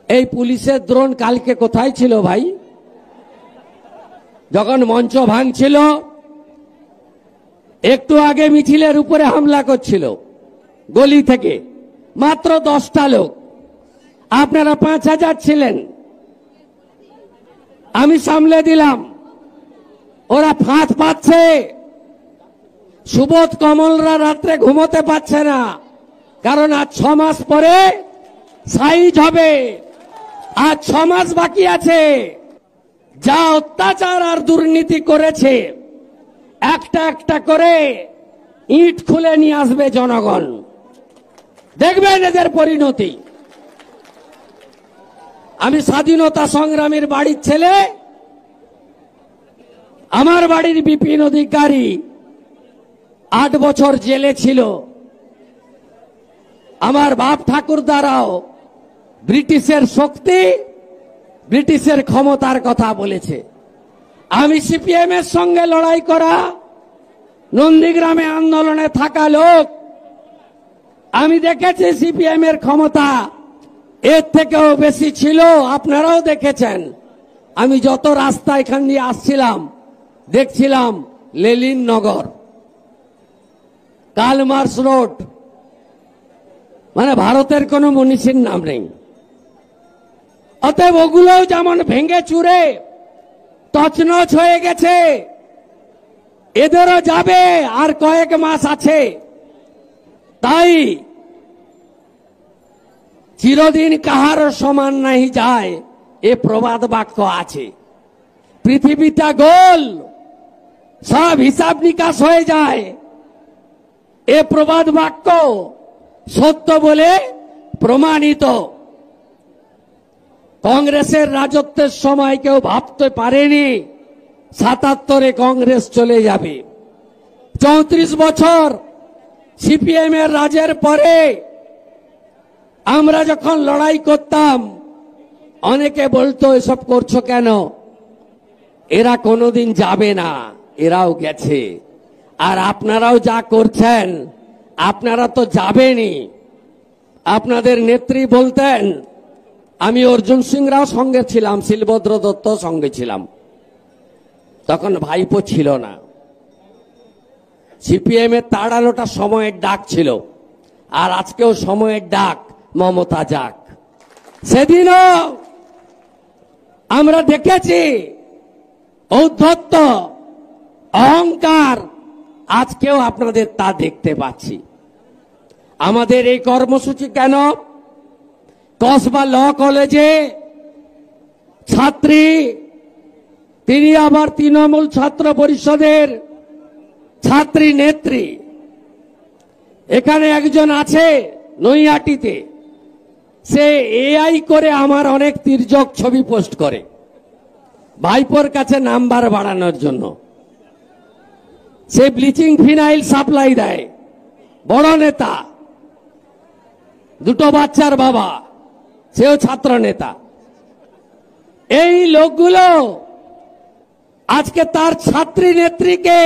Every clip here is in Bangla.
এই পুলিশের দ্রোণ কালকে কোথায় ছিল ভাই? যখন মঞ্চ ভাঙছিল, একটু আগে মিছিলের উপরে হামলা করছিল গলি থেকে, মাত্র 10টা লোক, আপনারা 5000 ছিলেন, আমি সামলে দিলাম। ওরা ফাঁদ পাচ্ছে, সুবোধ কমলরা রাত্রে ঘুমোতে পারছে না, কারণ আজ 6 মাস পরে সাইজ হবে, আজ 6 মাস বাকি আছে। যা অত্যাচার আর দুর্নীতি করেছে, একটা একটা করে ইট খুলে নিয়ে আসবে জনগণ, দেখবেন এদের পরিণতি। আমি স্বাধীনতা সংগ্রামীর বাড়ির ছেলে, আমার বাড়ির বিপিন অধিকারী 8 বছর জেলে ছিল। আমার বাপ ঠাকুরদারাও ব্রিটিশের শক্তি, ব্রিটিশের ক্ষমতার কথা বলেছে। আমি সিপিএম এর সঙ্গে লড়াই করা, নন্দীগ্রামে আন্দোলনে থাকা লোক, আমি দেখেছি সিপিএম এর ক্ষমতা এর থেকেও বেশি ছিল, আপনারাও দেখেছেন। আমি যত রাস্তা এখান দিয়ে আসছিলাম দেখছিলাম লেলিন নগর, কালমার্স রোড, মানে ভারতের কোনো মনীষীর নাম নেই। অতএব ওগুলোও যেমন ভেঙে চুরে তছনছ হয়ে গেছে, এদেরও যাবে, আর কয়েক মাস আছে। তাই চিরদিন কাহারও সমান নাহি যায়, এ প্রবাদ বাক্য আছে। পৃথিবীটা গোল, সব হিসাব নিকাশ হয়ে যায়, এ প্রবাদ বাক্য সত্য বলে প্রমাণিত। কংগ্রেসের রাজত্বের সময় কেউ ভাবতে পারেনি 77-এ কংগ্রেস চলে যাবে। 34 বছর সিপিএম এর রাজের পরে আমরা যখন লড়াই করতাম, অনেকে বলতো এসব করছো কেন, এরা কোনোদিন যাবে না, এরাও গেছে। আর আপনারাও যা করছেন, আপনারা তো যাবেনই। আপনাদের নেত্রী বলতেন, আমি অর্জুন সিং রাও সঙ্গে ছিলাম, শিলভদ্র দত্ত সঙ্গে ছিলাম, তখন ভাইপো ছিল না। সিপিএম এর তাড়ানোটা সময়ের ডাক ছিল, আর আজকেও সময়ের ডাক, মমতা যাক। সেদিনও আমরা দেখেছি ঔদ্ধত্য, অহংকার, আজকেও আপনাদের তা দেখতে পাচ্ছি। আমাদের এই কর্মসূচি কেন? কসবা ল কলেজে ছাত্রী, তিনি আবার তৃণমূল ছাত্র পরিষদের ছাত্রী নেত্রী। এখানে একজন আছে নৈহাটিতে, সে এআই করে আমার অনেক তির্যক ছবি পোস্ট করে ভাইপোর কাছে নাম্বার বাড়ানোর জন্য। সে ব্লিচিং ফিনাইল সাপ্লাই দেয়, বড় নেতা, 2 বাচ্চার বাবা, সেও ছাত্র নেতা। এই লোকগুলো আজকে তার ছাত্রী নেত্রীকে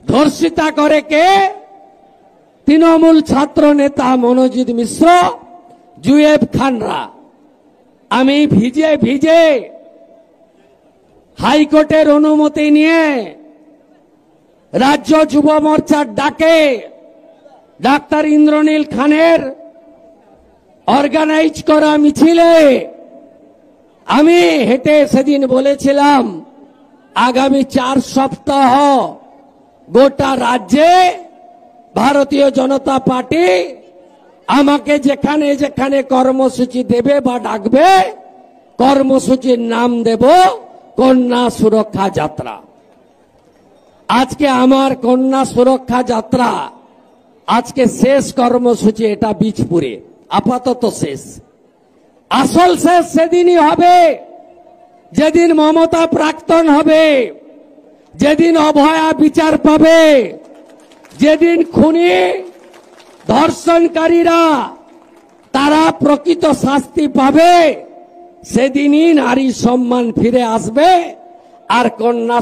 ধর্ষিতা করে কে? তৃণমূল ছাত্র নেতা মনোজিৎ মিশ্র, জুয়েব খানরা। আমি ভিজে ভিজে হাইকোর্টের অনুমতি নিয়ে রাজ্য যুব মোর্চার ডাকে ডাক্তার ইন্দ্রনীল খানের অর্গানাইজ করা মিছিলে আমি হেঁটে সেদিন বলেছিলাম, আগামী 4 সপ্তাহ গোটা রাজ্যে ভারতীয় জনতা পার্টি আমাকে যেখানে যেখানে কর্মসূচি দেবে বা ডাকবে, কর্মসূচির নাম দেব কন্যা সুরক্ষা যাত্রা। আজকে আমার কন্যা সুরক্ষা যাত্রা আজকে শেষ কর্মসূচি, এটা বীজপুরে আপাতত শেষ। আসল শেষ সেদিনই হবে যেদিন মমতা প্রাক্তন হবে, যেদিন অভয়া বিচার পাবে, যেদিন খুনি ধর্ষণকারীরা তারা প্রকৃত শাস্তি পাবে, সেদিনই নারী সম্মান ফিরে আসবে, আর কন্যা